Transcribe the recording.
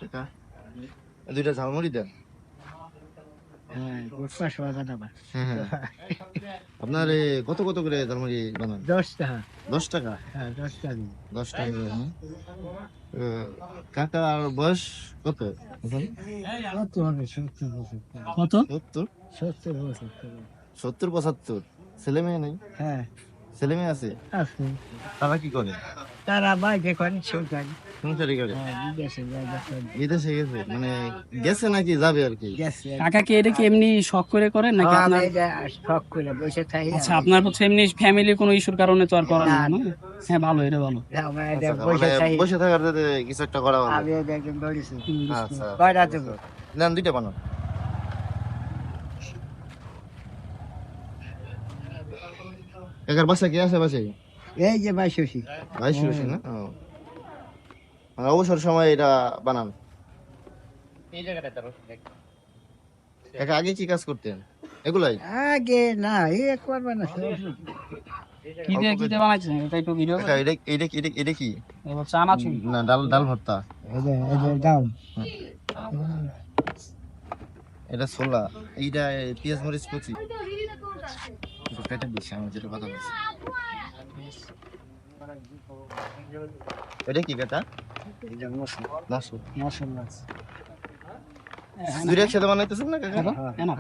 কাকা দুইটা ঝালমুড়ি দেন। হ্যাঁ, 500 টাকা দাম। হ্যাঁ হ্যাঁ। আপনার কত কত করে ঝালমুড়ি বানান? 10 টাকা। 10 টাকা? হ্যাঁ, 10 টাকা। 10 টাকা করে, হ্যাঁ। কাকার বয়স কত এখন? কত হবে? 70 বছর। কত? 70? 70 বছর। 70-75? ছেলে মেয়ে নাই? হ্যাঁ, ছেলে মেয়ে আছে? আছে। তারা কি করে? তারা বাইকে করে সরকারি। সংসারই করে? হ্যাঁ, বিদেশে যায় যখন বিদেশে গেছে, মানে গেছে নাকি যাবে আর কি? গেছে। কাকা কি এটা কি এমনি শখ করে করেন নাকি আমি আপনার? এটা শখ করে বসে থাকি। আচ্ছা, আপনার হচ্ছে এমনি ফ্যামিলির কোনো ইস্যুর কারণে তো আর করেন না, না? হ্যাঁ, ভালো, এটা ভালো। আমরা এটা আচ্ছা, বসে মানে থাকি। বসে থাকার যাতে কিছু একটা করা হবে। আমি এটা একজন বলেছি। আচ্ছা কয়টা দেবো? নেন, দুইটা বানান। কাকার বাসা কি আছে পাশে? এই যে বাইশি। ভাই শুরু না? ও। মানে অবসর সময় এটা বানান। কাকা আগে কি কাজ করতেন? এগুলাই? আগে না, এ করবে না। কি দিয়ে বানাইছেন এটা একটু ভিডিও কাকা এটা কি? এবার চানাচুর। না, ডাল ডাল ভর্তা। এই দাম। এটা ছোলা, এইটা পেঁয়াজ মরিচ কুচি। কেটে দিচ্ছি আমি, যেটা কথা বলছি। এটা কি কাকা? মসুর। মশলা। দুইটা একসাথে বানাইতেছেন না কাকা? হ্যাঁ না